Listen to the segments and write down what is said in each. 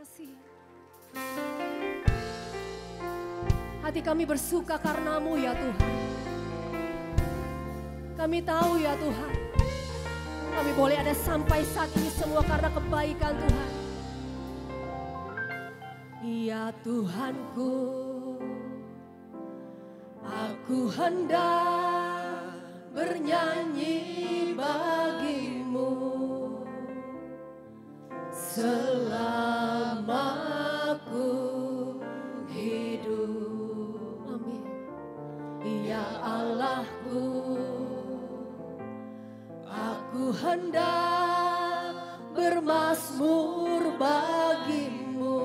kasih. Hati kami bersuka karena-Mu ya Tuhan. Kami tahu ya Tuhan, kami boleh ada sampai saat ini semua karena kebaikan Tuhan. Ya Tuhanku, aku hendak bernyanyi bagi-Mu selama aku hidup. Amin. Ya Allahku, aku hendak bermazmur bagi-Mu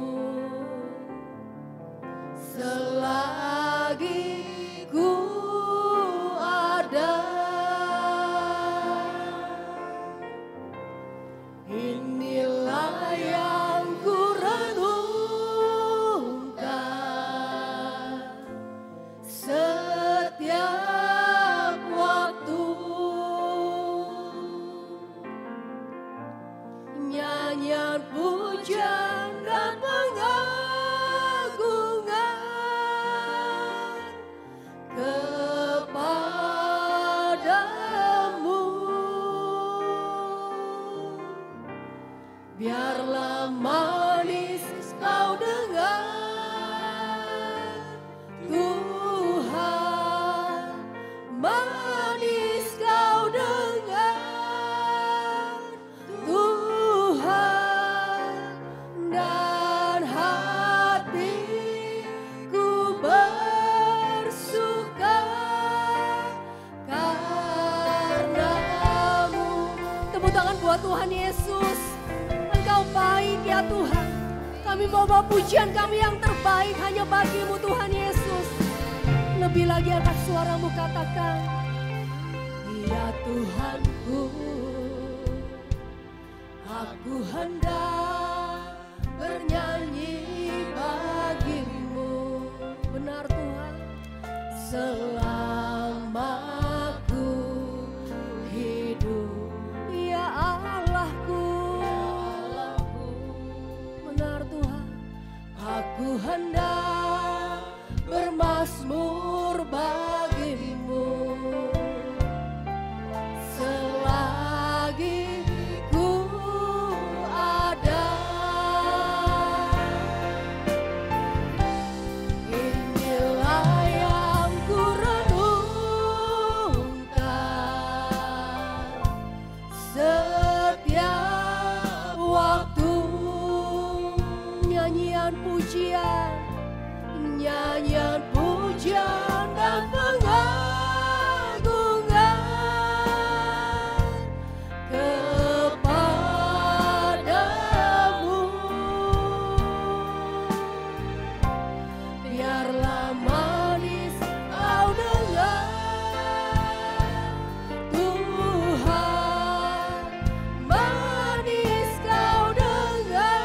selagi ku ada. Inilah yang ku renungkan setiap waktu. Nyanyian pujian dan pengagungan kepadamu. Biarlah manis kau dengar Tuhan, manis kau dengar Tuhan, dan hatiku bersuka karena-Mu. Tepuk tangan buat Tuhan Yesus. Engkau baik ya Tuhan. Kami mau bawa pujian kami yang terbaik hanya bagi-Mu Tuhan Yesus. Lebih lagi angkat suaramu, katakan, ya Tuhanku, aku hendak bernyanyi bagi-Mu. Benar Tuhan, selama aku hidup. Ya Allahku, benar Tuhan, aku hendak bermazmur bagi-Mu selagi ku ada. Inilah yang ku renungkan setiap waktu. Nyanyian pujian, nyanyian pujian dan pengagungan kepadamu. Biarlah manis kau dengar Tuhan, manis kau dengar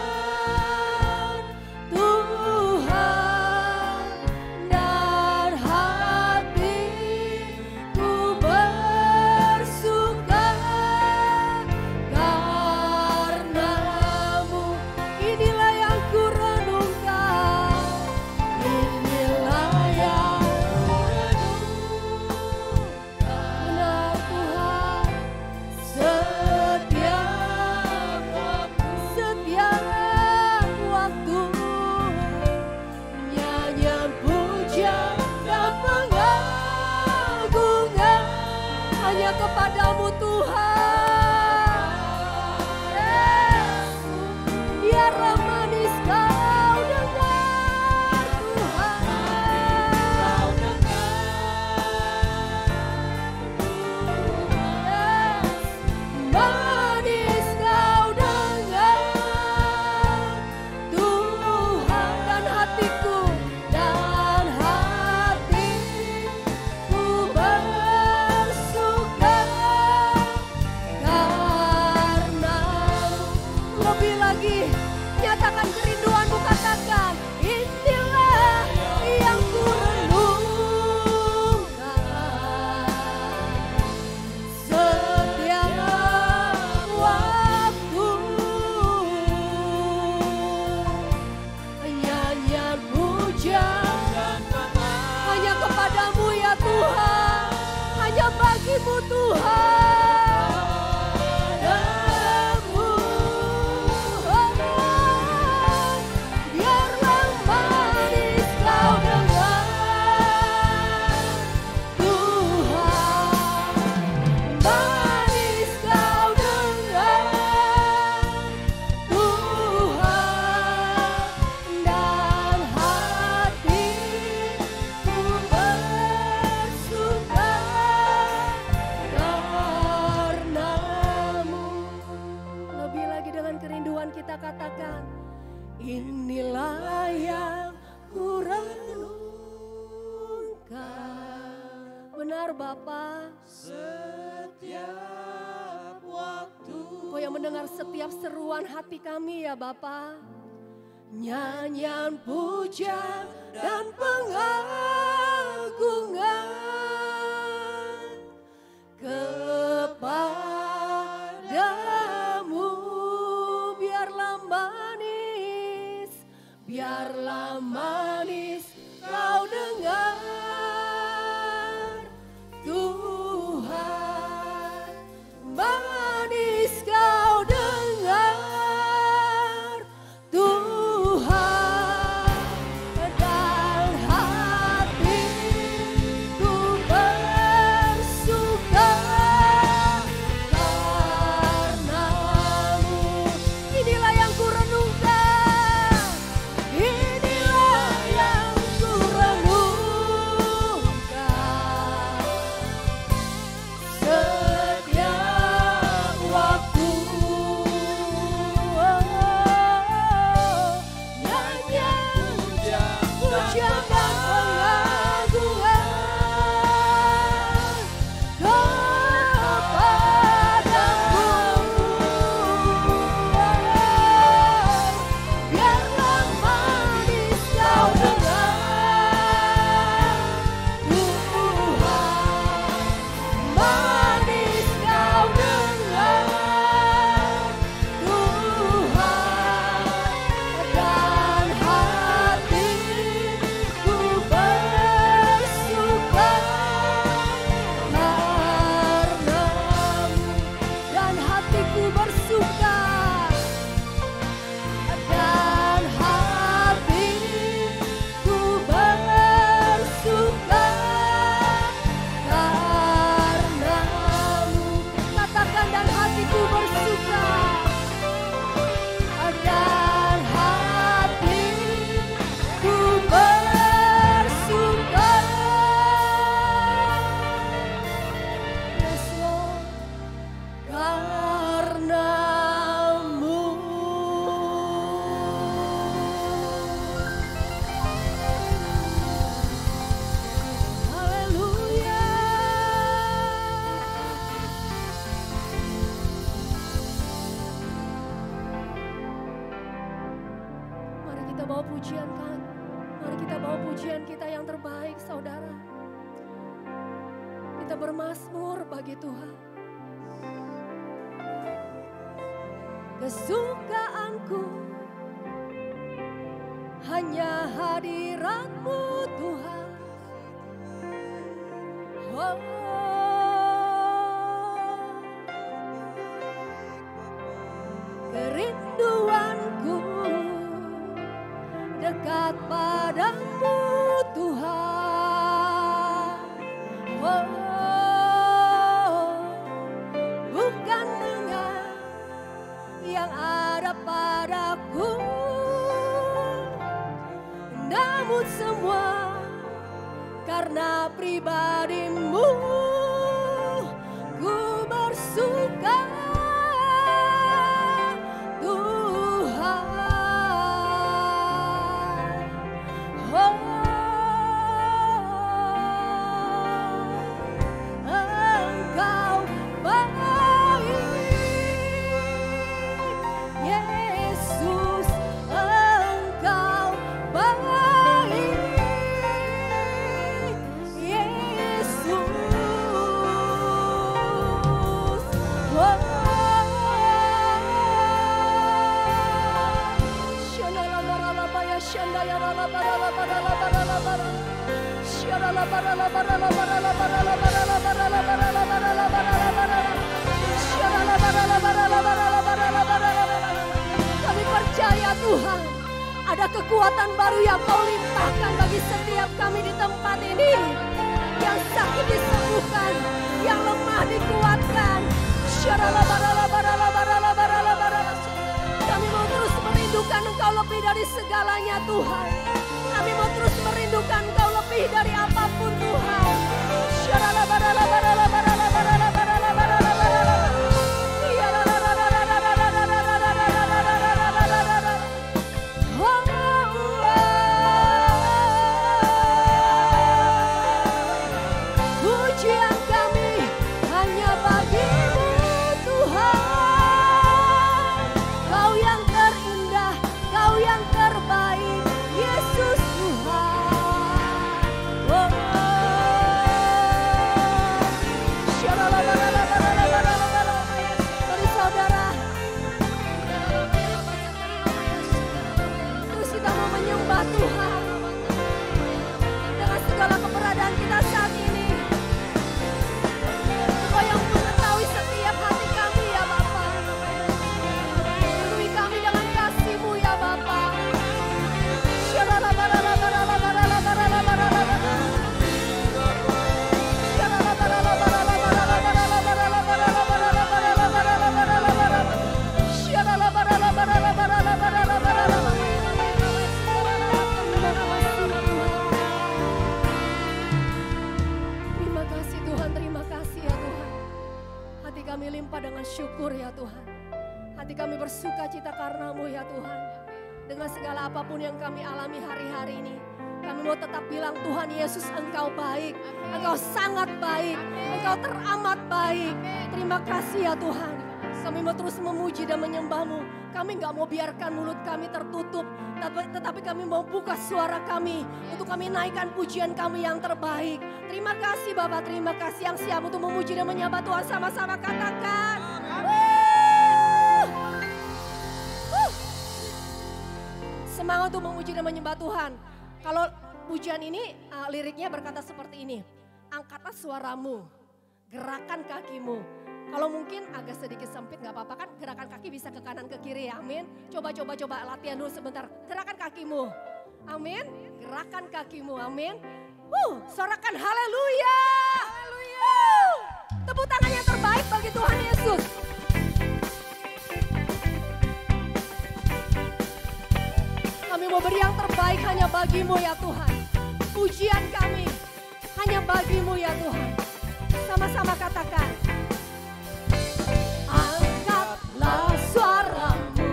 Tuhan, dan hatiku bersuka karena-Mu. Inilah yang ku renungkan, inilah yang ku renungkan. Benar Tuhan, setiap waktu, nyanyian pujian dan pengagungan hanya kepadamu Tuhan. Biarlah manis kau dengar Tuhan, manis kau dengar Tuhan, dan hatiku bersuka Inilah yang ku renungkan. Benar Bapa. Setiap waktu Kau yang mendengar setiap seruan hati kami ya Bapa. Nyanyian puja dan pengagungan kepadamu. Biarlah manis kau dengar, Tuhan, manis kau dengar, Tuhan, dan hatiku bersuka karenamu. Inilah yang ku renungkan. Mari kita bawa pujian kita yang terbaik, saudara. Kita bermazmur bagi Tuhan. Kesukaanku hanya hadirat-Mu Tuhan. Oh. Kerinduanku dekat padamu Tuhan. Oh, bukan dengan yang ada padaku, namun semua karena pribadi-Mu ku bersuka. Kami percaya Tuhan, ada kekuatan baru yang Kau limpahkan bagi setiap kami di tempat ini. Yang sakit disembuhkan, yang lemah dikuatkan. Kami mau terus merindukan Engkau lebih dari segalanya Tuhan. Kami mau terus merindukan Engkau lebih dari apapun Tuhan. Pujian kami hanya bagi-Mu Tuhan. Kau yang terindah, Kau yang terbaik, Yesus Tuhan. Mari saudara, terus kita mau menyembah Tuhan dengan segala keberadaan kita saat ini. Kau yang mengetahui setiap hati kami ya Bapa. Penuhi kami dengan kasih-Mu ya Bapa. Terima kasih Tuhan, terima kasih ya Tuhan. Hati kami limpah dengan syukur ya Tuhan. Hati kami bersuka cita karena-Mu ya Tuhan. Dengan segala apapun yang kami alami hari-hari ini, kami mau tetap bilang Tuhan Yesus Engkau baik, Engkau sangat baik, Engkau teramat baik. Terima kasih ya Tuhan. Kami mau terus memuji dan menyembah-Mu. Kami gak mau biarkan mulut kami tertutup, tetapi kami mau buka suara kami untuk kami naikkan pujian kami yang terbaik. Terima kasih Bapak, terima kasih yang siap untuk memuji dan menyembah Tuhan. Sama-sama katakan. Semangat untuk memuji dan menyembah Tuhan. Kalau pujian ini liriknya berkata seperti ini. Angkatlah suaramu, gerakan kakimu. Kalau mungkin agak sedikit sempit gak apa-apa kan, gerakan kaki bisa ke kanan ke kiri ya, amin. Coba latihan dulu sebentar. Gerakan kakimu, amin. Gerakan kakimu, amin. Sorakan haleluya. Tepuk tangan yang terbaik bagi Tuhan Yesus. Kami mau beri yang terbaik hanya bagi-Mu ya Tuhan. Pujian kami hanya bagi-Mu ya Tuhan. Sama-sama katakan. Angkatlah suaramu,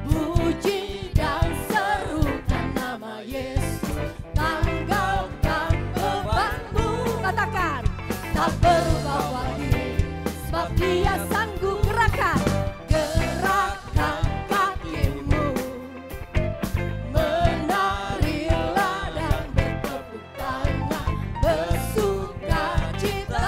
puji dan serukan nama Yesus. Tanggalkan bebanmu, katakan. Tak perlu kau khawatir, sebab Dia sanggup. Gerakan kakimu, menarilah dan bertepuk tangan, bersuka cita.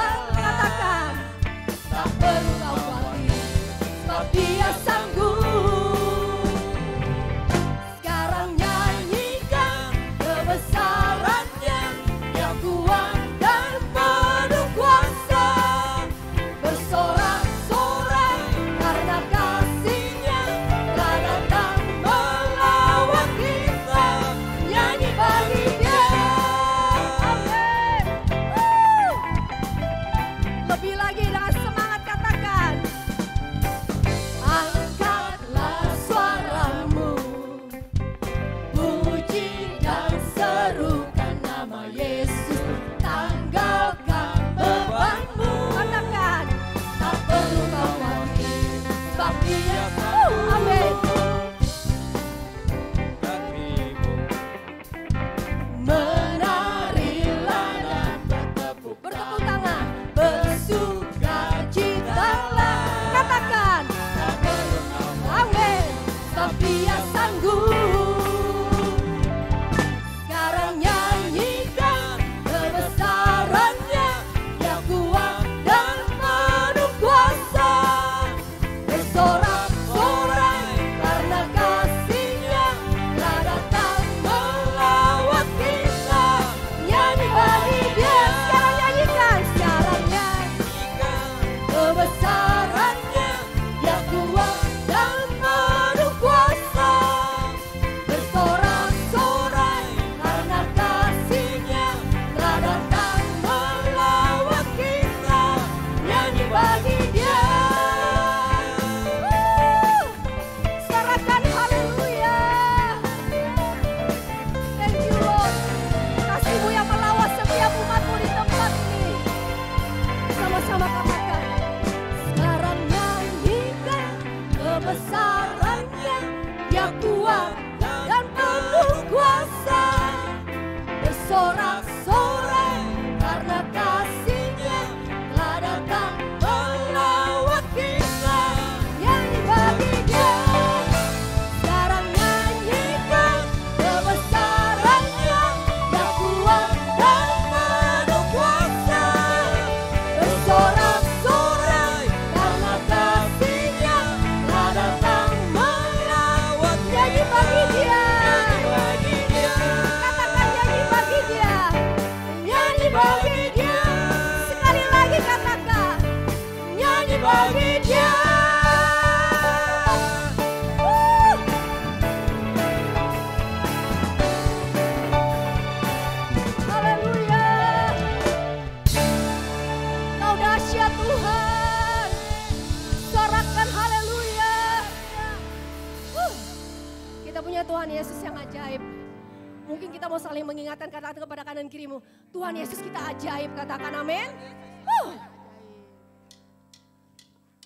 Kita punya Tuhan Yesus yang ajaib. Mungkin kita mau saling mengingatkan, katakan kepada kanan kirimu, Tuhan Yesus kita ajaib, katakan amin.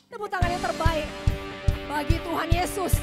Tepuk tangan yang terbaik bagi Tuhan Yesus.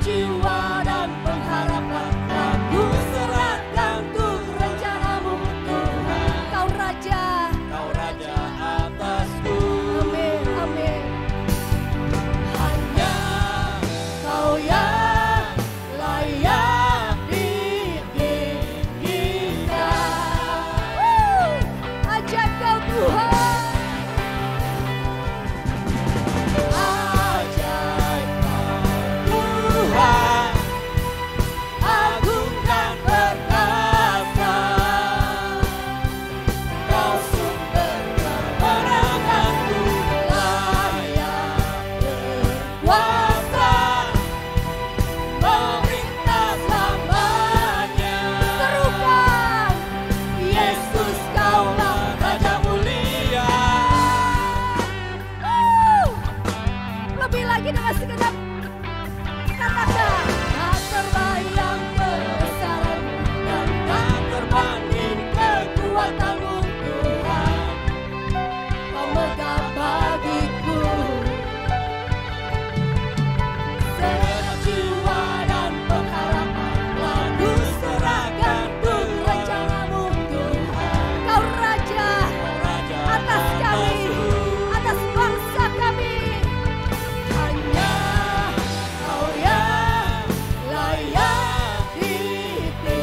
Jiwa dan pengharapan aku serahkan untuk rencanamu Tuhan. Kau Raja atasku. Amin, amin. Hanya Kau yang layak ditinggikan. Ajaib Kau Tuhan. Agung dan perkasa, Kau sumber kemenanganku, layak berkuasa, memerintah selamanya. Serukan, Yesus Kaulah Raja mulia. lebih lagi dengan segenap katakan. Tak terbayang kebesaran-Mu dan tak terbanding kekuatan-Mu Tuhan. Kau megah bagiku segenap jiwa dan pengharapan, lagu serahkan untuk rencana-Mu Tuhan. Kau Raja atas kami, atas bangsa kami. Hanya Kau yang layak ditinggikan.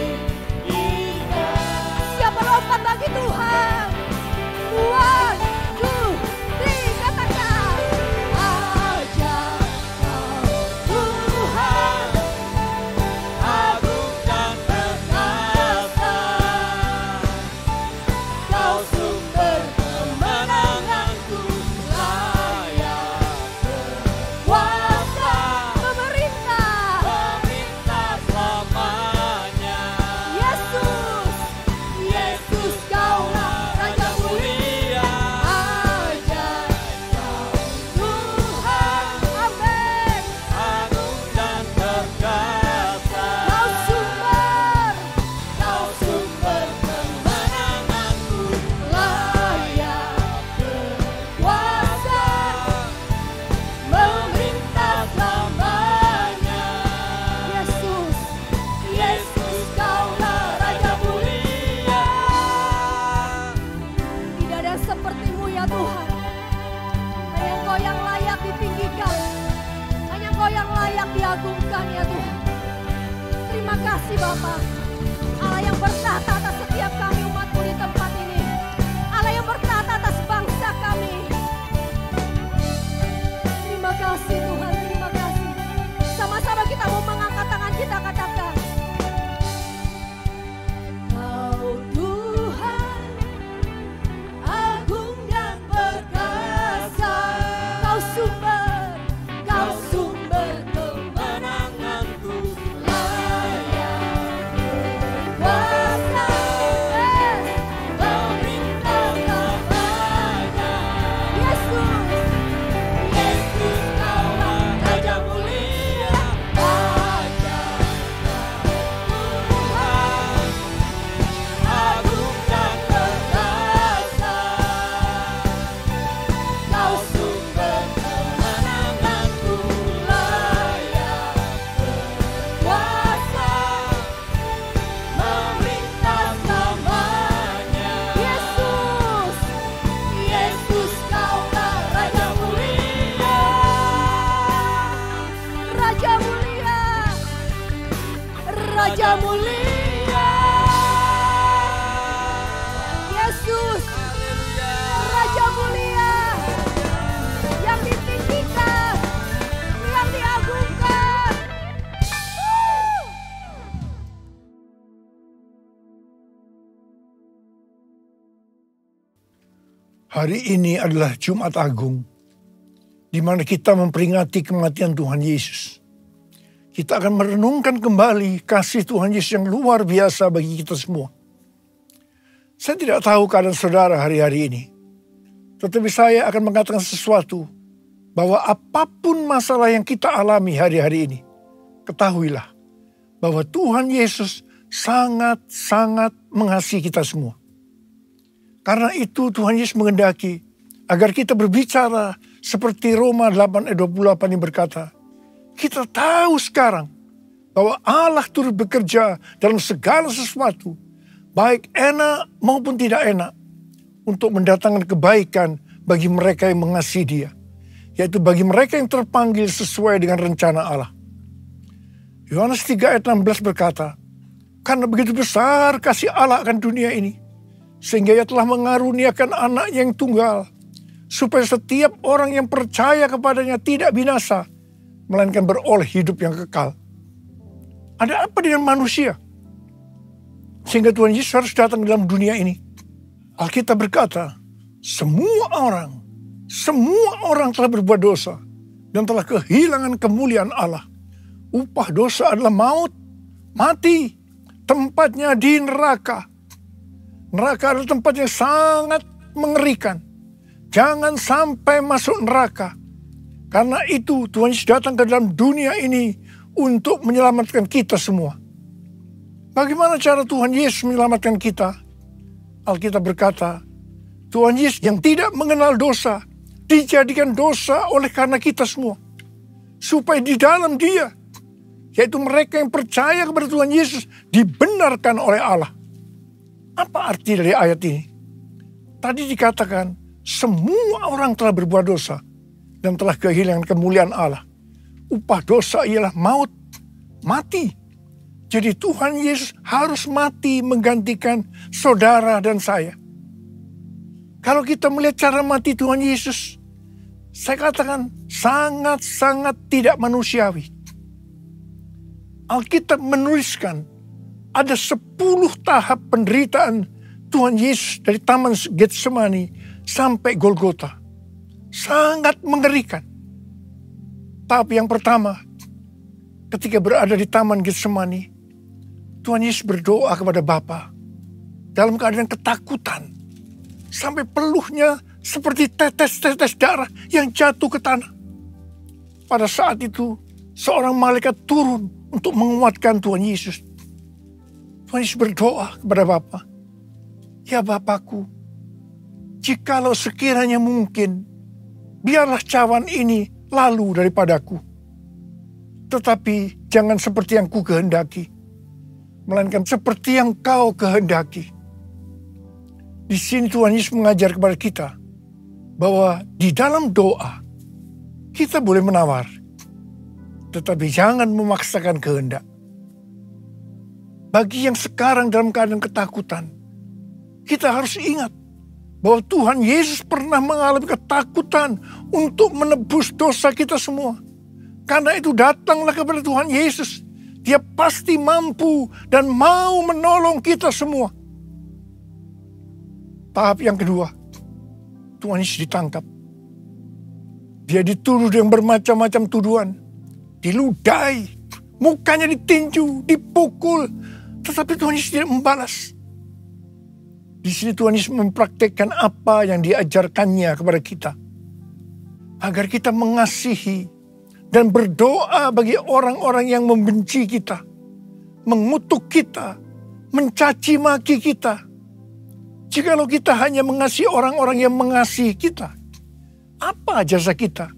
Siapa lompat bagi Tuhan? 1, 2, 3, katakan. Ajaib Kau Tuhan, agung dan perkasa, Kau sumber kemenanganku, layak berkuasa, Pemerintah memerintah selamanya. Yesus, Yesus Kaulah Raja mulia. Ajaib Kau Tuhan, amin. agung dan perkasa, Kau sumber, Kau sumber kemenanganku, layak berkuasa, memerintah selamanya. Yesus. Yesus Kaulah Raja mulia. Tidak ada seperti-Mu ya Tuhan. Hanya Engkau yang layak ditinggikan. Hanya Engkau yang layak diagungkan ya Tuhan. Terima kasih Bapa. Allah yang bertahta atas setiap kami umat-Mu di tempat ini. Allah yang bertahta atas bangsa kami. Terima kasih Tuhan, terima kasih. Sama-sama kita mau mengangkat tangan kita, katakan. Kau Tuhan, agung dan perkasa, Kau sumber, Kau sumber kemenanganku, layak berkuasa, memerintah selamanya. Yesus. Yesus Kaulah Raja mulia. Ajaib Tuhan, agung dan perkasa, Kau sumber kemenanganku, layak berkuasa, memerintah selamanya. Yesus. Yesus Kaulah Raja mulia. Raja mulia. Raja mulia. Yesus. Raja mulia. Yang ditinggikan. Yang diagungkan. Hari ini adalah Jumat Agung, di mana kita memperingati kematian Tuhan Yesus. Kita akan merenungkan kembali kasih Tuhan Yesus yang luar biasa bagi kita semua. Saya tidak tahu keadaan saudara hari-hari ini, tetapi saya akan mengatakan sesuatu, bahwa apapun masalah yang kita alami hari-hari ini, ketahuilah bahwa Tuhan Yesus sangat-sangat mengasihi kita semua. Karena itu Tuhan Yesus menghendaki agar kita berbicara seperti Roma 8 ayat 28 yang berkata, kita tahu sekarang bahwa Allah turut bekerja dalam segala sesuatu, baik enak maupun tidak enak, untuk mendatangkan kebaikan bagi mereka yang mengasihi Dia, yaitu bagi mereka yang terpanggil sesuai dengan rencana Allah. Yohanes 3 ayat 16 berkata, karena begitu besar kasih Allah akan dunia ini, sehingga Ia telah mengaruniakan anaknya yang tunggal, supaya setiap orang yang percaya kepadanya tidak binasa, melainkan beroleh hidup yang kekal. Ada apa dengan manusia sehingga Tuhan Yesus harus datang dalam dunia ini? Alkitab berkata, semua orang telah berbuat dosa dan telah kehilangan kemuliaan Allah. Upah dosa adalah maut, mati, tempatnya di neraka. Neraka adalah tempat yang sangat mengerikan. Jangan sampai masuk neraka. Karena itu Tuhan Yesus datang ke dalam dunia ini untuk menyelamatkan kita semua. Bagaimana cara Tuhan Yesus menyelamatkan kita? Alkitab berkata, Tuhan Yesus yang tidak mengenal dosa, dijadikan dosa oleh karena kita semua. Supaya di dalam Dia, yaitu mereka yang percaya kepada Tuhan Yesus, dibenarkan oleh Allah. Apa arti dari ayat ini? Tadi dikatakan, semua orang telah berbuat dosa dan telah kehilangan kemuliaan Allah. Upah dosa ialah maut, mati. Jadi Tuhan Yesus harus mati menggantikan saudara dan saya. Kalau kita melihat cara mati Tuhan Yesus, saya katakan sangat-sangat tidak manusiawi. Alkitab menuliskan ada 10 tahap penderitaan Tuhan Yesus dari Taman Getsemani sampai Golgota. Sangat mengerikan. Tapi yang pertama, ketika berada di Taman Getsemani, Tuhan Yesus berdoa kepada Bapa dalam keadaan ketakutan. Sampai peluhnya seperti tetes-tetes darah yang jatuh ke tanah. Pada saat itu, seorang malaikat turun untuk menguatkan Tuhan Yesus. Tuhan Yesus berdoa kepada Bapa, ya Bapakku, jikalau sekiranya mungkin, biarlah cawan ini lalu daripadaku. Tetapi jangan seperti yang ku kehendaki, melainkan seperti yang Kau kehendaki. Di sini Tuhan Yesus mengajar kepada kita bahwa di dalam doa kita boleh menawar, tetapi jangan memaksakan kehendak. Bagi yang sekarang dalam keadaan ketakutan, kita harus ingat bahwa Tuhan Yesus pernah mengalami ketakutan untuk menebus dosa kita semua. Karena itu datanglah kepada Tuhan Yesus. Dia pasti mampu dan mau menolong kita semua. Tahap yang kedua, Tuhan Yesus ditangkap. Dia dituduh dengan bermacam-macam tuduhan. Diludahi, mukanya ditinju, dipukul. Tetapi Tuhan Yesus tidak membalas. Di sini Tuhan Yesus mempraktekkan apa yang diajarkannya kepada kita. Agar kita mengasihi dan berdoa bagi orang-orang yang membenci kita. Mengutuk kita, mencaci maki kita. Jikalau kita hanya mengasihi orang-orang yang mengasihi kita, apa jasa kita?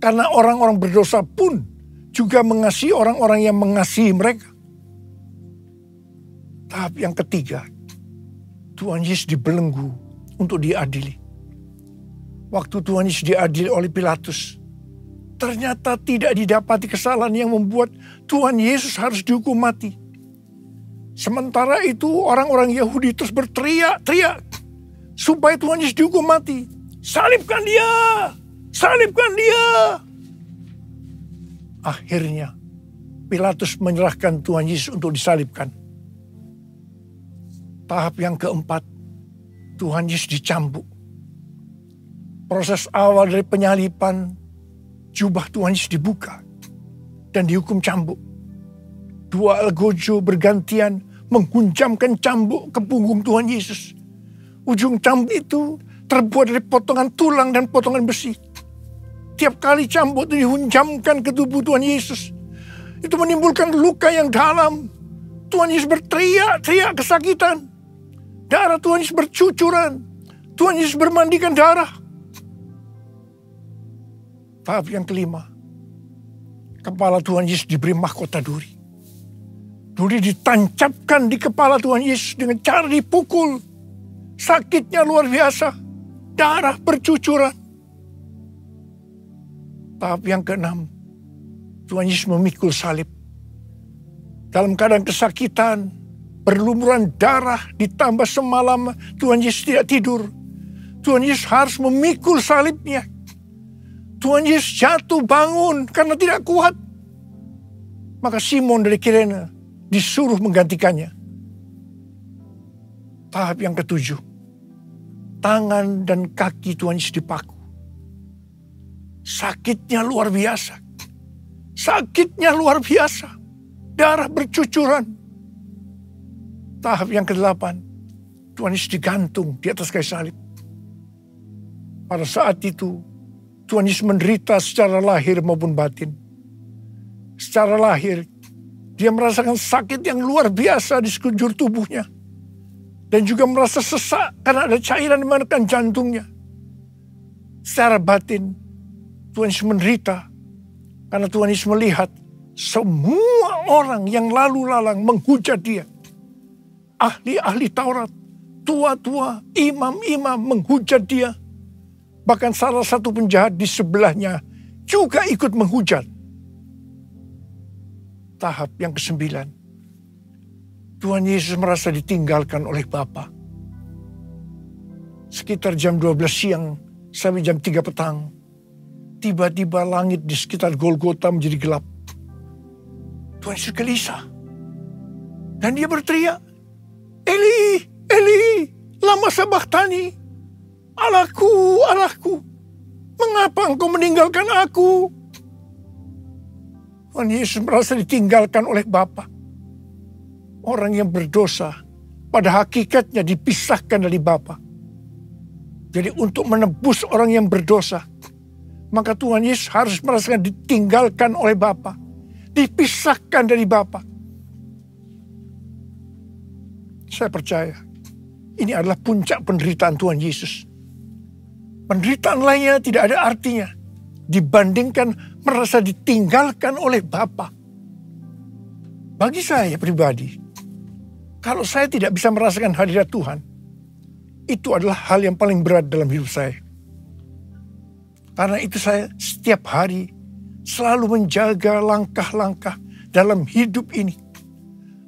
Karena orang-orang berdosa pun juga mengasihi orang-orang yang mengasihi mereka. Tahap yang ketiga, Tuhan Yesus dibelenggu untuk diadili. Waktu Tuhan Yesus diadili oleh Pilatus, ternyata tidak didapati kesalahan yang membuat Tuhan Yesus harus dihukum mati. Sementara itu orang-orang Yahudi terus berteriak-teriak supaya Tuhan Yesus dihukum mati. Salibkan dia! Salibkan dia! Akhirnya Pilatus menyerahkan Tuhan Yesus untuk disalibkan. Tahap yang keempat, Tuhan Yesus dicambuk. Proses awal dari penyalipan, jubah Tuhan Yesus dibuka dan dihukum cambuk. Dua algojo bergantian menghunjamkan cambuk ke punggung Tuhan Yesus. Ujung cambuk itu terbuat dari potongan tulang dan potongan besi. Tiap kali cambuk itu dihunjamkan ke tubuh Tuhan Yesus, itu menimbulkan luka yang dalam. Tuhan Yesus berteriak-teriak kesakitan. Darah Tuhan Yesus bercucuran. Tuhan Yesus bermandikan darah. Tahap yang kelima, kepala Tuhan Yesus diberi mahkota duri. Duri ditancapkan di kepala Tuhan Yesus dengan cara dipukul. Sakitnya luar biasa. Darah bercucuran. Tahap yang keenam, Tuhan Yesus memikul salib. Dalam keadaan kesakitan, berlumuran darah, ditambah semalam Tuhan Yesus tidak tidur. Tuhan Yesus harus memikul salibnya. Tuhan Yesus jatuh bangun karena tidak kuat. Maka Simon dari Kirene disuruh menggantikannya. Tahap yang ketujuh, tangan dan kaki Tuhan Yesus dipaku. Sakitnya luar biasa. Sakitnya luar biasa. Darah bercucuran. Tahap yang ke-8, Tuhan Yesus digantung di atas kayu salib. Pada saat itu, Tuhan Yesus menderita secara lahir maupun batin. Secara lahir, dia merasakan sakit yang luar biasa di sekujur tubuhnya. Dan juga merasa sesak karena ada cairan di menekan jantungnya. Secara batin, Tuhan Yesus menderita karena Tuhan Yesus melihat semua orang yang lalu lalang menghujat dia. Ahli-ahli Taurat, tua-tua, imam-imam menghujat dia. Bahkan salah satu penjahat di sebelahnya juga ikut menghujat. Tahap yang ke-9, Tuhan Yesus merasa ditinggalkan oleh Bapa. Sekitar jam 12 siang sampai jam 3 petang, tiba-tiba langit di sekitar Golgota menjadi gelap. Tuhan Yesus gelisah. Dan dia berteriak, Eli, Eli, lama sabachthani. Allahku, Allahku, mengapa engkau meninggalkan aku? Tuhan Yesus merasa ditinggalkan oleh Bapa. Orang yang berdosa pada hakikatnya dipisahkan dari Bapa. Jadi untuk menebus orang yang berdosa, maka Tuhan Yesus harus merasakan ditinggalkan oleh Bapa. Dipisahkan dari Bapa. Saya percaya ini adalah puncak penderitaan Tuhan Yesus. Penderitaan lainnya tidak ada artinya dibandingkan merasa ditinggalkan oleh Bapa. Bagi saya pribadi, kalau saya tidak bisa merasakan hadirat Tuhan, itu adalah hal yang paling berat dalam hidup saya. Karena itu saya setiap hari selalu menjaga langkah-langkah dalam hidup ini.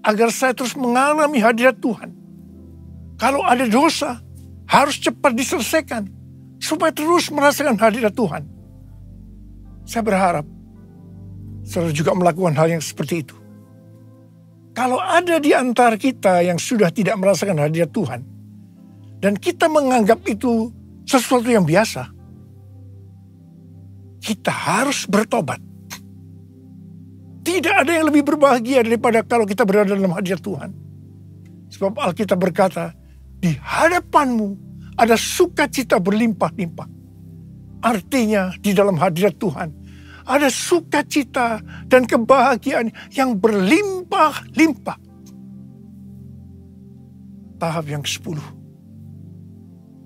Agar saya terus mengalami hadirat Tuhan. Kalau ada dosa, harus cepat diselesaikan. Supaya terus merasakan hadirat Tuhan. Saya berharap saudara juga melakukan hal yang seperti itu. Kalau ada di antara kita yang sudah tidak merasakan hadirat Tuhan, dan kita menganggap itu sesuatu yang biasa, kita harus bertobat. Tidak ada yang lebih berbahagia daripada kalau kita berada dalam hadirat Tuhan. Sebab Alkitab berkata, di hadapanmu ada sukacita berlimpah-limpah. Artinya di dalam hadirat Tuhan ada sukacita dan kebahagiaan yang berlimpah-limpah. Tahap yang ke-10.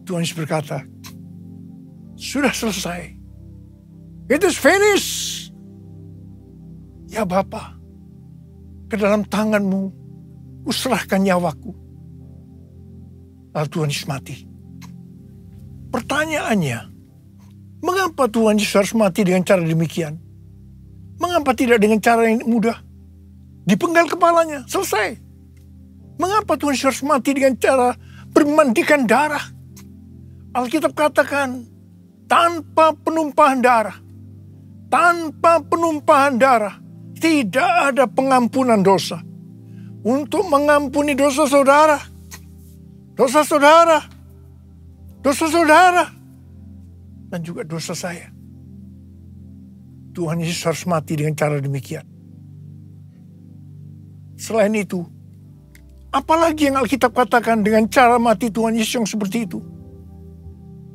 Tuhan Yesus berkata, sudah selesai. It is finished. Ya Bapa, ke dalam tanganmu kuserahkan nyawaku. Lalu Tuhan Yesus mati. Pertanyaannya, mengapa Tuhan Yesus harus mati dengan cara demikian? Mengapa tidak dengan cara yang mudah? Dipenggal kepalanya, selesai. Mengapa Tuhan Yesus harus mati dengan cara bermandikan darah? Alkitab katakan, tanpa penumpahan darah. Tanpa penumpahan darah, tidak ada pengampunan dosa. Untuk mengampuni dosa saudara, dan juga dosa saya. Tuhan Yesus harus mati dengan cara demikian. Selain itu, apalagi yang Alkitab katakan dengan cara mati Tuhan Yesus yang seperti itu?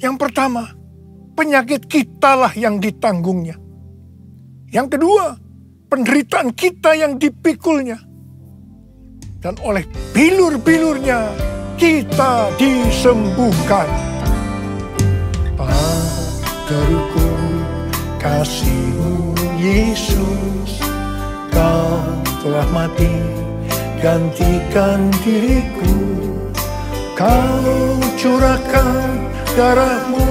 Yang pertama, penyakit kitalah yang ditanggungnya. Yang kedua, penderitaan kita yang dipikulnya. Dan oleh bilur-bilurnya kita disembuhkan. Padaku kasih-Mu Yesus, Kau telah mati gantikan diriku. Kau curahkan darah-Mu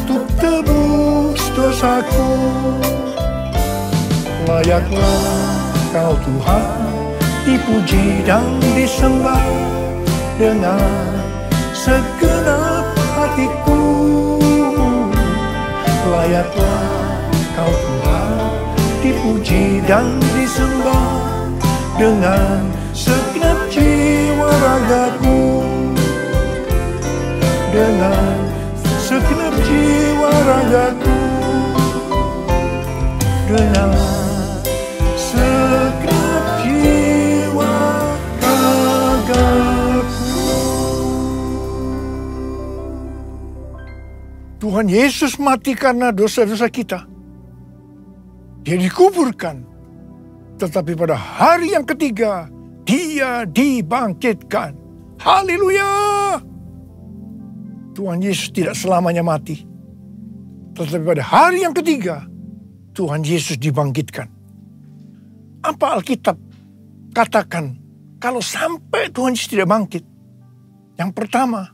untuk tebus dosaku. Layaklah Kau Tuhan dipuji dan disembah dengan segenap hatiku. Layaklah Kau Tuhan dipuji dan disembah dengan segenap jiwa ragaku. Dengan segenap jiwa ragaku. Dengan segenap jiwa ragaku. Tuhan Yesus mati karena dosa-dosa kita. Dia dikuburkan. Tetapi pada hari yang ketiga, Dia dibangkitkan. Haleluya! Tuhan Yesus tidak selamanya mati. Tetapi pada hari yang ketiga, Tuhan Yesus dibangkitkan. Apa Alkitab katakan kalau sampai Tuhan Yesus tidak bangkit? Yang pertama,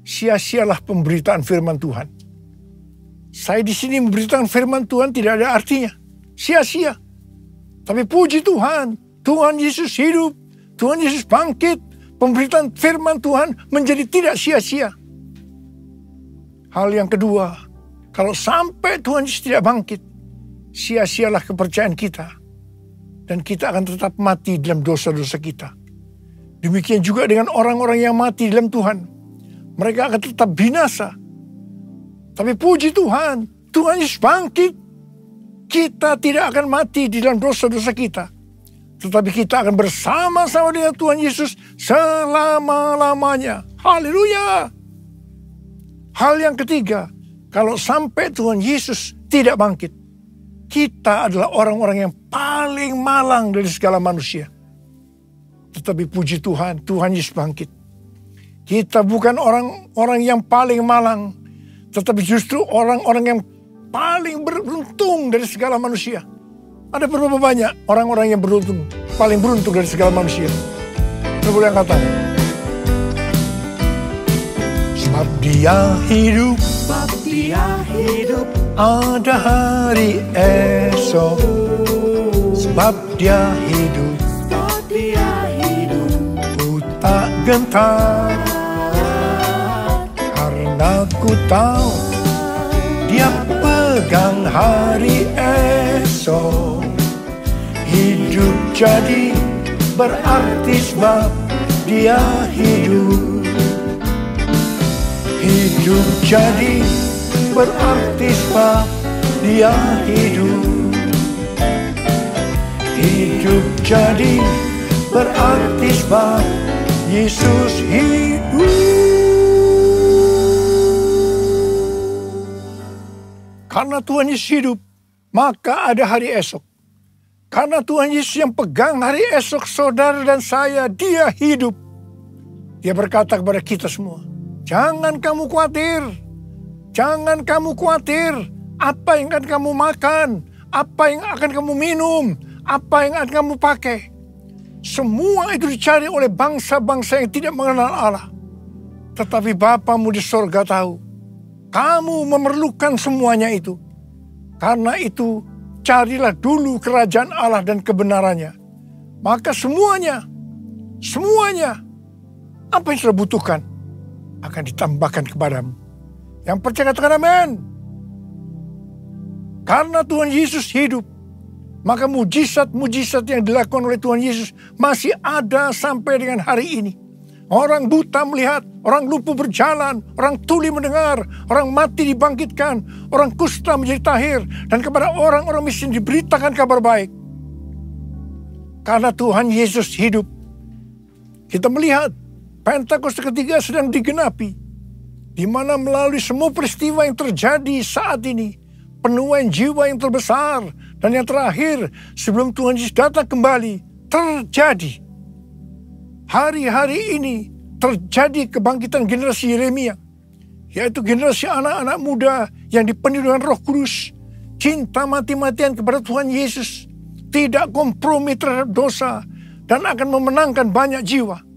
sia-sialah pemberitaan firman Tuhan. Saya di sini memberitakan firman Tuhan tidak ada artinya. Sia-sia. Tapi puji Tuhan, Tuhan Yesus hidup, Tuhan Yesus bangkit, pemberitaan firman Tuhan menjadi tidak sia-sia. Hal yang kedua, kalau sampai Tuhan Yesus tidak bangkit, sia-sialah kepercayaan kita. Dan kita akan tetap mati dalam dosa-dosa kita. Demikian juga dengan orang-orang yang mati dalam Tuhan. Mereka akan tetap binasa. Tapi puji Tuhan, Tuhan Yesus bangkit. Kita tidak akan mati di dalam dosa-dosa kita. Tetapi kita akan bersama-sama dengan Tuhan Yesus selama-lamanya. Haleluya! Hal yang ketiga, kalau sampai Tuhan Yesus tidak bangkit, kita adalah orang-orang yang paling malang dari segala manusia. Tetapi puji Tuhan, Tuhan Yesus bangkit. Kita bukan orang-orang yang paling malang, tetapi justru orang-orang yang paling beruntung dari segala manusia. Ada berapa banyak orang-orang yang beruntung, paling beruntung dari segala manusia? Boleh angkat tangan. Sebab Dia hidup, ada hari esok. Sebab Dia hidup, ku tak gentar. Karena ku tahu Dia pegang hari esok. Hidup jadi berarti sebab Dia hidup. Hidup jadi berarti sebab Dia hidup. Hidup jadi berarti sebab Yesus hidup. Karena Tuhan Yesus hidup, maka ada hari esok. Karena Tuhan Yesus yang pegang hari esok saudara dan saya, Dia hidup. Dia berkata kepada kita semua, jangan kamu khawatir. Jangan kamu khawatir apa yang akan kamu makan, apa yang akan kamu minum, apa yang akan kamu pakai. Semua itu dicari oleh bangsa-bangsa yang tidak mengenal Allah. Tetapi Bapamu di sorga tahu, kamu memerlukan semuanya itu. Karena itu, carilah dulu kerajaan Allah dan kebenarannya. Maka semuanya, apa yang sudah butuhkan, akan ditambahkan kepadamu. Yang percaya katakan amin. Karena Tuhan Yesus hidup, maka mujizat-mujizat yang dilakukan oleh Tuhan Yesus masih ada sampai dengan hari ini. Orang buta melihat, orang lumpuh berjalan, orang tuli mendengar, orang mati dibangkitkan, orang kusta menjadi tahir, dan kepada orang-orang miskin diberitakan kabar baik. Karena Tuhan Yesus hidup, kita melihat Pentakosta ketiga sedang digenapi, di mana melalui semua peristiwa yang terjadi saat ini, penuaian jiwa yang terbesar dan yang terakhir sebelum Tuhan Yesus datang kembali terjadi. Hari-hari ini terjadi kebangkitan generasi Yeremia, yaitu generasi anak-anak muda yang dipenuhi dengan Roh Kudus, cinta mati-matian kepada Tuhan Yesus, tidak kompromi terhadap dosa, dan akan memenangkan banyak jiwa.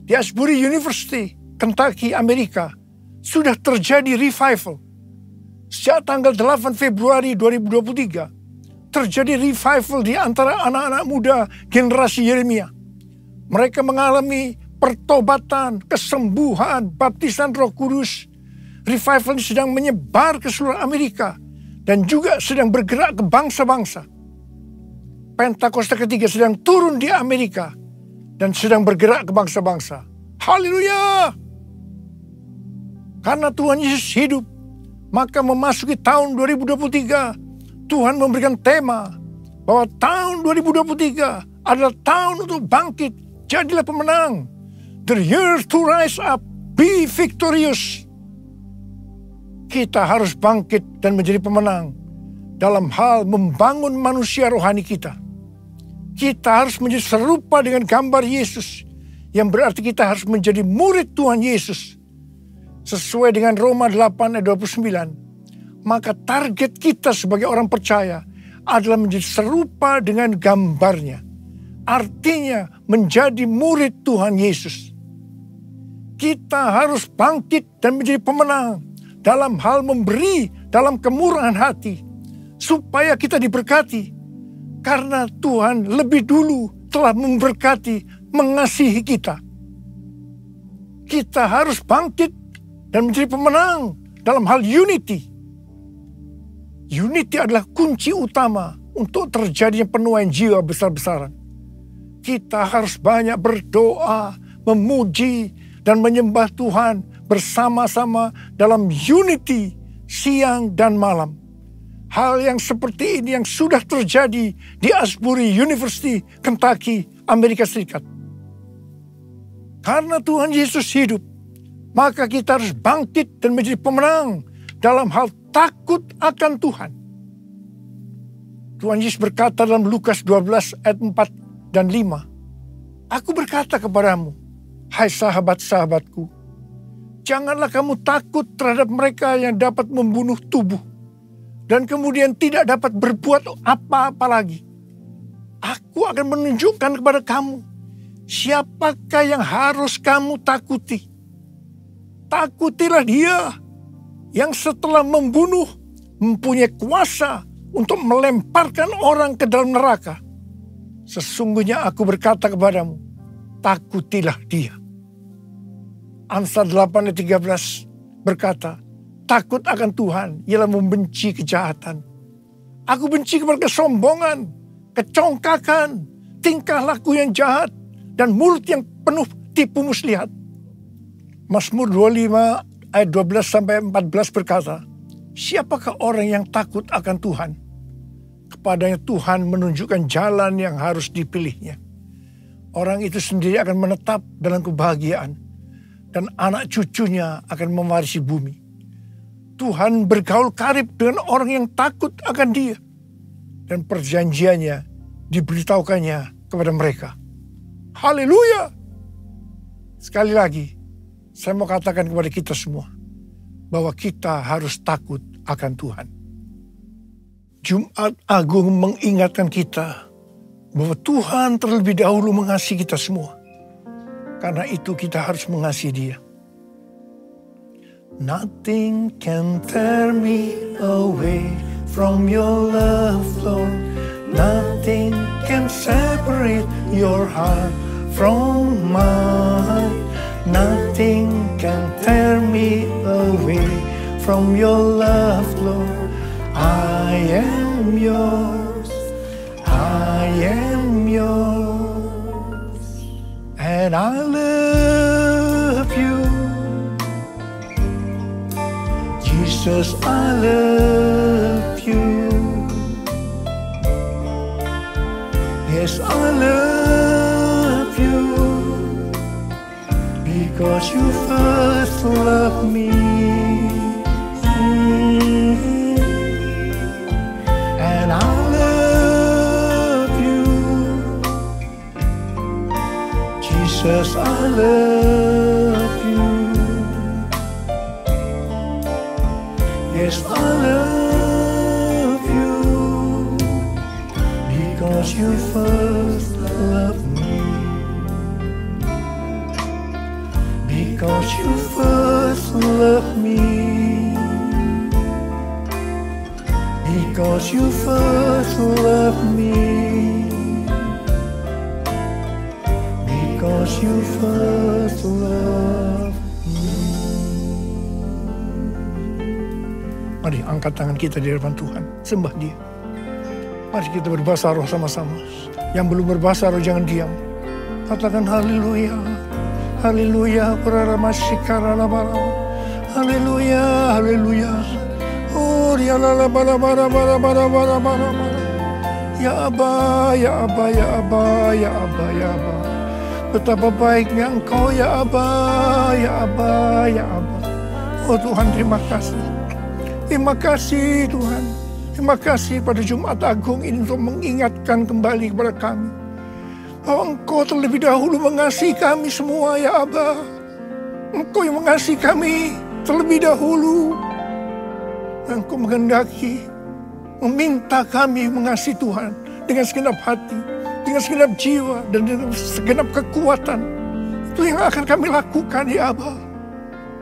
Di Asbury University, Kentucky, Amerika, sudah terjadi revival. Sejak tanggal 8 Februari 2023, terjadi revival di antara anak-anak muda generasi Yeremia. Mereka mengalami pertobatan, kesembuhan, baptisan Roh Kudus. Revival ini sedang menyebar ke seluruh Amerika dan juga sedang bergerak ke bangsa-bangsa. Pentakosta ketiga sedang turun di Amerika dan sedang bergerak ke bangsa-bangsa. Haleluya! Karena Tuhan Yesus hidup, maka memasuki tahun 2023, Tuhan memberikan tema bahwa tahun 2023 adalah tahun untuk bangkit. Jadilah pemenang. The year to rise up, be victorious. Kita harus bangkit dan menjadi pemenang dalam hal membangun manusia rohani kita. Kita harus menjadi serupa dengan gambar Yesus, yang berarti kita harus menjadi murid Tuhan Yesus. Sesuai dengan Roma 8 ayat 29, maka target kita sebagai orang percaya adalah menjadi serupa dengan gambarnya. Artinya menjadi murid Tuhan Yesus. Kita harus bangkit dan menjadi pemenang dalam hal memberi, dalam kemurahan hati, supaya kita diberkati. Karena Tuhan lebih dulu telah memberkati, mengasihi kita. Kita harus bangkit dan menjadi pemenang dalam hal unity. Unity adalah kunci utama untuk terjadinya penuaian jiwa besar-besaran. Kita harus banyak berdoa, memuji, dan menyembah Tuhan bersama-sama dalam unity siang dan malam. Hal yang seperti ini yang sudah terjadi di Asbury University, Kentucky, Amerika Serikat. Karena Tuhan Yesus hidup, maka kita harus bangkit dan menjadi pemenang dalam hal takut akan Tuhan. Tuhan Yesus berkata dalam Lukas 12 ayat 4 dan 5. Aku berkata kepadamu, hai sahabat-sahabatku, janganlah kamu takut terhadap mereka yang dapat membunuh tubuh dan kemudian tidak dapat berbuat apa-apa lagi. Aku akan menunjukkan kepada kamu siapakah yang harus kamu takuti. Takutilah dia yang setelah membunuh mempunyai kuasa untuk melemparkan orang ke dalam neraka. Sesungguhnya aku berkata kepadamu, takutilah dia. Amsal 8 ayat 13 berkata, takut akan Tuhan ialah membenci kejahatan. Aku benci kepada kesombongan, kecongkakan, tingkah laku yang jahat, dan mulut yang penuh tipu muslihat. Mazmur 25 ayat 12 sampai 14 berkata, siapakah orang yang takut akan Tuhan? Kepadanya Tuhan menunjukkan jalan yang harus dipilihnya. Orang itu sendiri akan menetap dalam kebahagiaan, dan anak cucunya akan mewarisi bumi. Tuhan bergaul karib dengan orang yang takut akan dia, dan perjanjiannya diberitahukannya kepada mereka. Haleluya! Sekali lagi, saya mau katakan kepada kita semua, bahwa kita harus takut akan Tuhan. Jumat Agung mengingatkan kita bahwa Tuhan terlebih dahulu mengasihi kita semua. Karena itu kita harus mengasihi Dia. Nothing can tear me away from your love, Lord. Nothing can separate your heart from mine. Nothing can tear me away from your love, Lord. I am yours, I am yours, and I live Jesus, I love you. Yes, I love you, because you first loved me. And I love you, Jesus, I love you. Yes, I love you, because you first loved me. Because you first loved me. Because you first loved me. Because you first loved me. Mari angkat tangan kita di hadapan Tuhan, sembah Dia. Mari kita berbahasa roh sama-sama. Yang belum berbahasa roh jangan diam. Katakan haleluya. Haleluya. Haleluya. Haleluya. Oh, ya la la bara bara bara bara bara bara. Ya Aba, ya Aba, ya Aba, ya Aba, ya Aba. Betapa baiknya Engkau ya Aba, ya Aba, ya Aba. Oh Tuhan, terima kasih. Terima kasih Tuhan. Terima kasih pada Jumat Agung ini untuk mengingatkan kembali kepada kami bahwa Engkau terlebih dahulu mengasihi kami semua ya Aba. Engkau yang mengasihi kami terlebih dahulu. Dan Engkau menghendaki meminta kami mengasihi Tuhan dengan segenap hati, dengan segenap jiwa, dan dengan segenap kekuatan. Itu yang akan kami lakukan ya Aba.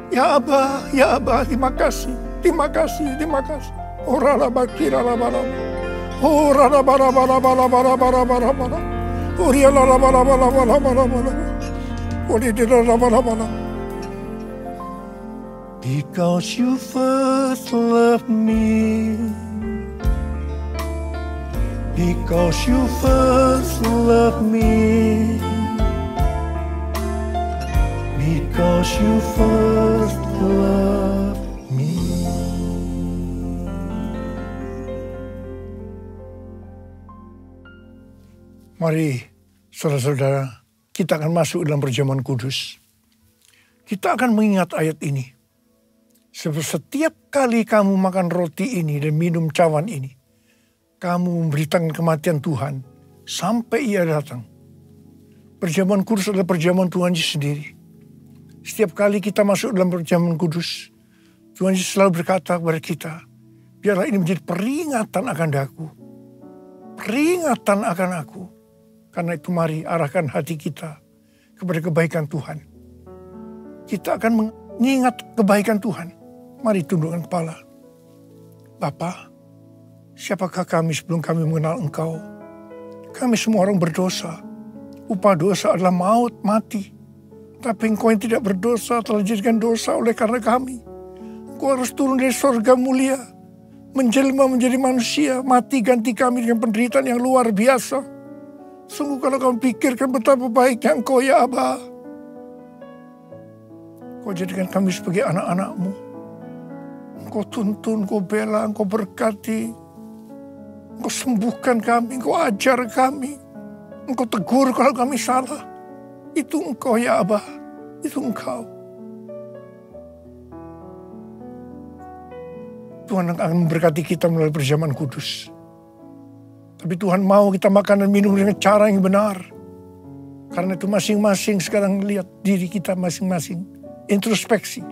Ya Aba, ya Aba, terima kasih. Terima kasih, terima kasih. Ora la bakira la bara. Ora la bara bara bara bara bara bara bara. Ora la bara bara bara bara bara. Ora la bara bara. Because you first loved me. Because you first loved me. Because you first loved me. Mari, saudara-saudara, kita akan masuk dalam perjamuan kudus. Kita akan mengingat ayat ini. Setiap kali kamu makan roti ini dan minum cawan ini, kamu memberitakan kematian Tuhan sampai Ia datang. Perjamuan kudus adalah perjamuan Tuhan Yesus sendiri. Setiap kali kita masuk dalam perjamuan kudus, Tuhan Yesus selalu berkata kepada kita, biarlah ini menjadi peringatan akan aku. Peringatan akan aku. Karena itu mari arahkan hati kita kepada kebaikan Tuhan. Kita akan mengingat kebaikan Tuhan. Mari tundukkan kepala. Bapa, siapakah kami sebelum kami mengenal Engkau? Kami semua orang berdosa. Upah dosa adalah maut, mati. Tapi Engkau yang tidak berdosa telah dijadikan dosa oleh karena kami. Engkau harus turun dari surga mulia, menjelma menjadi manusia, mati ganti kami dengan penderitaan yang luar biasa. Sungguh kalau kamu pikirkan betapa baiknya Engkau ya Aba. Kau jadikan kami sebagai anak-anak-Mu. Engkau tuntun, Engkau bela, Engkau berkati. Engkau sembuhkan kami, Engkau ajar kami. Engkau tegur kalau kami salah. Itu Engkau ya Aba. Itu Engkau. Tuhan akan memberkati kita melalui perjamuan kudus. Tapi Tuhan mau kita makan dan minum dengan cara yang benar. Karena itu masing-masing sekarang lihat diri kita masing-masing. Introspeksi.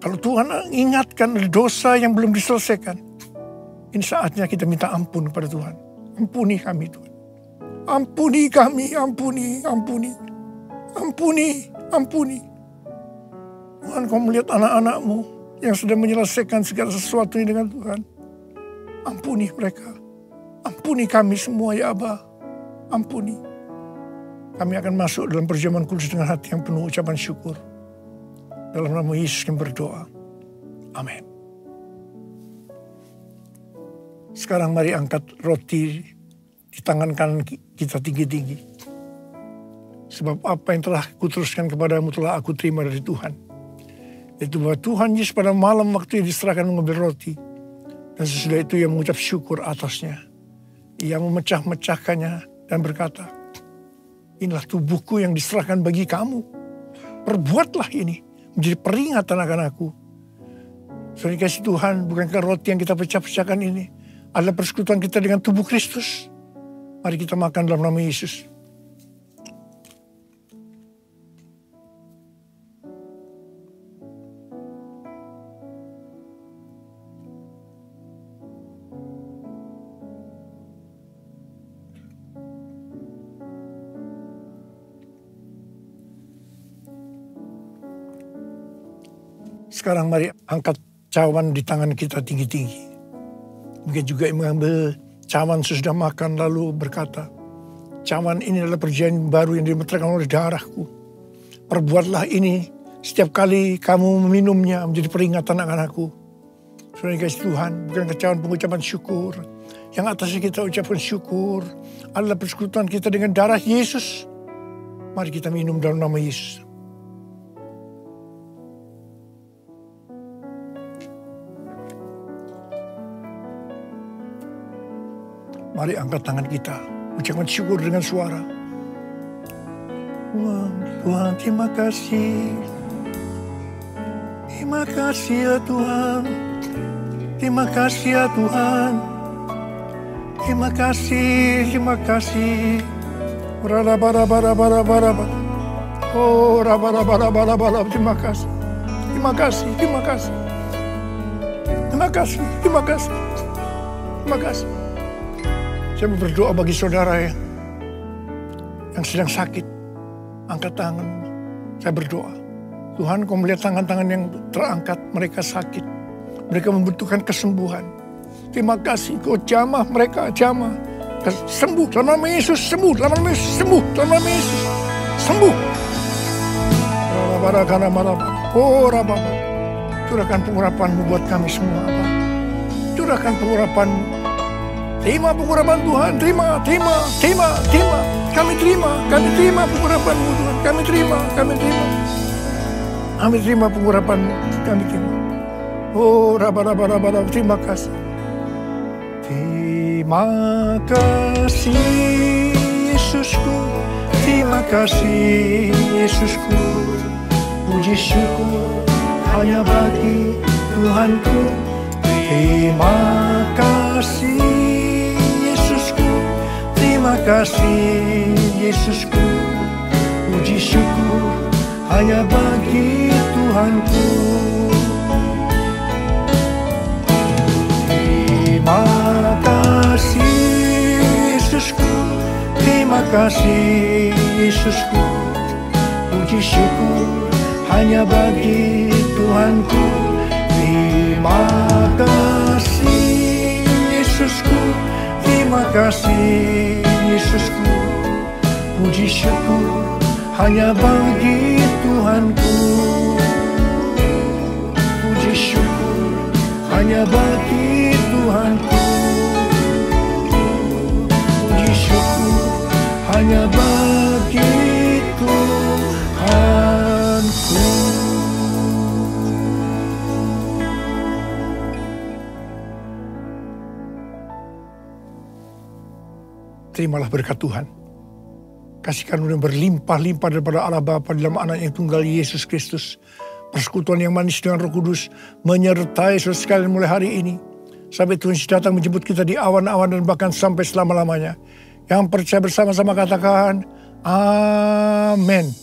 Kalau Tuhan ingatkan dosa yang belum diselesaikan, ini saatnya kita minta ampun kepada Tuhan. Ampuni kami Tuhan. Ampuni kami, ampuni, ampuni. Ampuni, ampuni. Tuhan, Kau melihat anak-anak-Mu yang sedang menyelesaikan segala sesuatunya dengan Tuhan. Ampuni mereka. Ampuni kami semua ya Aba. Ampuni. Kami akan masuk dalam perjamuan kudus dengan hati yang penuh ucapan syukur. Dalam nama Yesus kami berdoa. Amin. Sekarang mari angkat roti di tangan kanan kita tinggi-tinggi. Sebab apa yang telah kuteruskan kepadamu telah aku terima dari Tuhan. Itu bahwa Tuhan Yesus pada malam waktu ia diserahkan mengambil roti. Dan sesudah itu ia mengucap syukur atasnya. Ia memecah-mecahkannya dan berkata, inilah tubuhku yang diserahkan bagi kamu. Perbuatlah ini menjadi peringatan akan aku. Saudara kasih Tuhan, bukankah roti yang kita pecah-pecahkan ini adalah persekutuan kita dengan tubuh Kristus? Mari kita makan dalam nama Yesus. Sekarang mari angkat cawan di tangan kita tinggi-tinggi. Mungkin juga mengambil cawan sesudah makan lalu berkata, cawan ini adalah perjanjian baru yang dimeteraikan oleh darahku. Perbuatlah ini setiap kali kamu meminumnya menjadi peringatan akan aku. Saudara kasih Tuhan, bukan cawan pengucapan syukur. Yang atasnya kita ucapkan syukur adalah persekutuan kita dengan darah Yesus. Mari kita minum dalam nama Yesus. Mari angkat tangan kita, ucapkan syukur dengan suara. Tuhan, terima kasih. Terima kasih ya Tuhan. Terima kasih ya Tuhan. Terima kasih, terima kasih. Oh, terima kasih. Terima kasih, terima kasih. Terima kasih, terima kasih. Terima kasih. Saya berdoa bagi saudara yang sedang sakit. Angkat tangan. Saya berdoa. Tuhan, Kau melihat tangan-tangan yang terangkat. Mereka sakit. Mereka membutuhkan kesembuhan. Terima kasih. Kau jamah mereka. Jamah. Sembuh. Dalam nama Yesus. Sembuh. Dalam nama Yesus. Sembuh. Dalam nama Yesus. Sembuh. Oh, Rabba. Curahkan pengurapan-Mu buat kami semua. Curahkan pengurapan-Mu. Terima pengurapan Tuhan, terima. Kami terima pengurapan-Mu Tuhan. Kami terima. Kami terima pengurapan-Mu, kami terima. Oh, Rabba, terima kasih. Terima kasih Yesusku, terima kasih Yesusku. Puji syukur hanya bagi Tuhanku. Terima kasih Yesusku, terima kasih Yesusku. Puji syukur hanya bagi Tuhanku. Terima kasih Yesusku, terima kasih Yesusku. Puji syukur hanya bagi Tuhanku. Terima kasih Yesusku, terima kasih Yesusku. Puji syukur hanya bagi Tuhanku. Puji syukur hanya bagi Tuhanku. Puji syukur hanya bagi Tuhanku. Terimalah berkat Tuhan. Kasih karunia berlimpah-limpah daripada Allah Bapa dalam anak yang tunggal Yesus Kristus. Persekutuan yang manis dengan Roh Kudus menyertai saudara sekalian mulai hari ini. Sampai Tuhan datang menjemput kita di awan-awan dan bahkan sampai selama-lamanya. Yang percaya bersama-sama katakan, Amin.